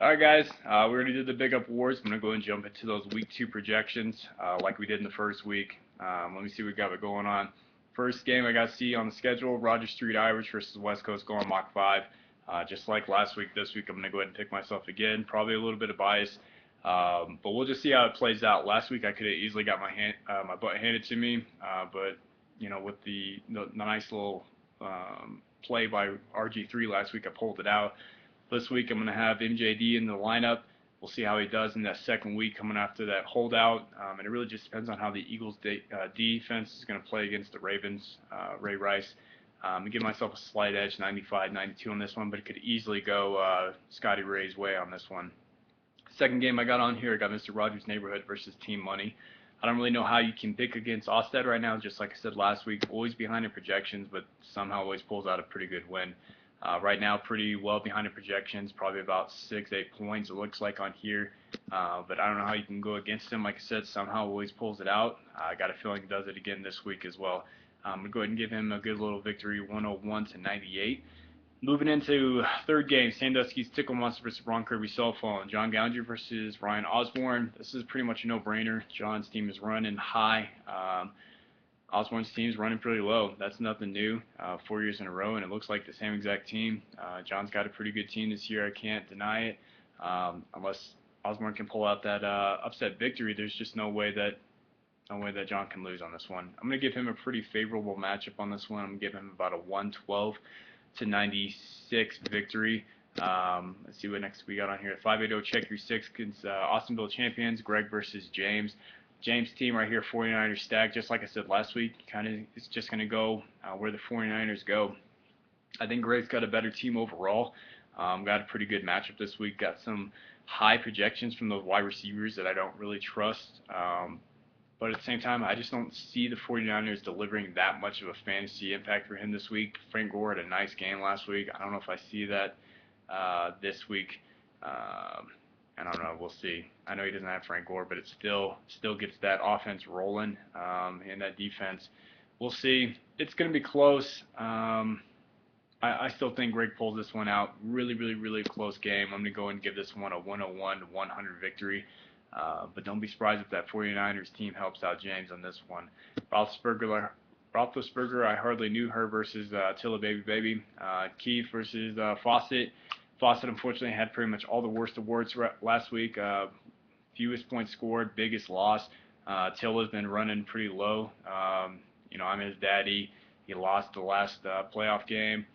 Alright guys, we already did the big up awards. I'm going to go and jump into those week 2 projections like we did in the first week. Let me see what we got going on. First game I got to see on the schedule, Rogers Street Irish versus West Coast going Mach 5. Just like last week, this week I'm going to go ahead and pick myself again. Probably a little bit of bias, but we'll just see how it plays out. Last week I could have easily got my butt handed to me, but with the nice little play by RG3 last week, I pulled it out. This week I'm going to have MJD in the lineup. We'll see how he does in that second week coming after that holdout. And it really just depends on how the Eagles defense is going to play against the Ravens. Ray Rice. I give myself a slight edge, 95-92 on this one, but it could easily go Scotty Ray's way on this one. Second game I got on here, I got Mr. Rogers' Neighborhood versus Team Money. I don't really know how you can pick against Ostead right now, just like I said last week, always behind in projections, but somehow always pulls out a pretty good win. Right now, pretty well behind the projections, probably about 6-8 points it looks like on here. But I don't know how you can go against him. Like I said, somehow always pulls it out. I got a feeling he does it again this week as well. I'm going to go ahead and give him a good little victory, 101-98. Moving into third game, Sandusky's Tickle Monster versus Ron Kirby Cell Phone. John Gounger versus Ryan Osborne. This is pretty much a no-brainer. John's team is running high. Osborne's team's running pretty low. That's nothing new. 4 years in a row, and it looks like the same exact team. John's got a pretty good team this year. I can't deny it. Unless Osborne can pull out that upset victory, there's just no way that John can lose on this one. I'm going to give him a pretty favorable matchup on this one. I'm going to give him about a 112-96 victory. Let's see what next we got on here. 580 check your six against Austinville champions, Greg versus James. James' team right here, 49ers stack, just like I said last week, kind of it's just going to go where the 49ers go. I think Greg's got a better team overall. Got a pretty good matchup this week. Got some high projections from those wide receivers that I don't really trust. But at the same time, I just don't see the 49ers delivering that much of a fantasy impact for him this week. Frank Gore had a nice game last week. I don't know if I see that this week. I don't know. We'll see. I know he doesn't have Frank Gore, but it still gets that offense rolling and that defense. We'll see. It's going to be close. I still think Greg pulls this one out. Really, really, really close game. I'm going to go and give this one a 101-100 victory. But don't be surprised if that 49ers team helps out James on this one. Roethlisberger, I hardly knew her versus Tilla Baby. Keith versus Fawcett. Fawcett, unfortunately, had pretty much all the worst awards last week. Fewest points scored, biggest loss. Tilla's been running pretty low. I'm his daddy. He lost the last playoff game.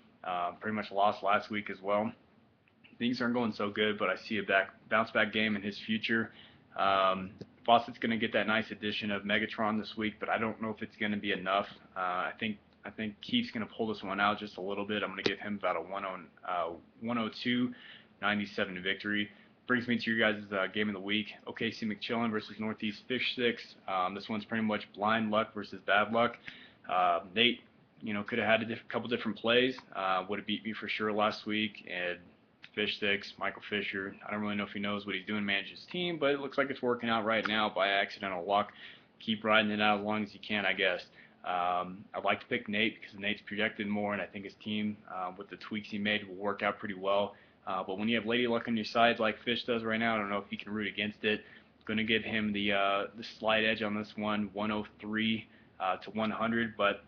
Pretty much lost last week as well. Things aren't going so good, but I see a bounce back game in his future. Fawcett's going to get that nice addition of Megatron this week, but I don't know if it's going to be enough. I think Keith's going to pull this one out just a little bit. I'm going to give him about a 102-97 victory. Brings me to your guys' game of the week. OKC McChillin versus Northeast Fish Sticks. This one's pretty much blind luck versus bad luck. Nate, could have had a couple different plays. Would have beat me for sure last week. And Fish Sticks, Michael Fisher, I don't really know if he knows what he's doing, manages his team, but it looks like it's working out right now by accidental luck. Keep riding it out as long as you can, I guess. I'd like to pick Nate because Nate's projected more, and I think his team, with the tweaks he made, will work out pretty well. But when you have Lady Luck on your side like Fish does right now, I don't know if you can root against it. Going to give him the slight edge on this one, 103-100, but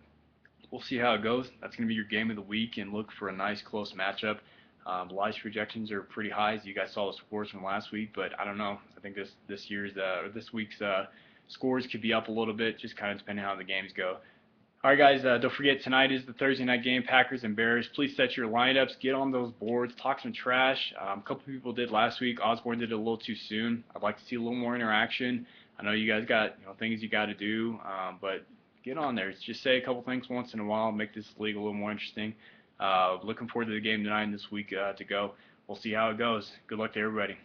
we'll see how it goes. That's going to be your game of the week, and look for a nice close matchup. The live projections are pretty high, as you guys saw the scores from last week, but I don't know. I think this week's scores could be up a little bit, just kind of depending on how the games go. All right, guys, don't forget, tonight is the Thursday night game, Packers and Bears. Please set your lineups, get on those boards, talk some trash. A couple people did last week. Osborne did it a little too soon. I'd like to see a little more interaction. I know you guys got things you got to do, but get on there. Just say a couple things once in a while, make this league a little more interesting. Looking forward to the game tonight and this week to go. We'll see how it goes. Good luck to everybody.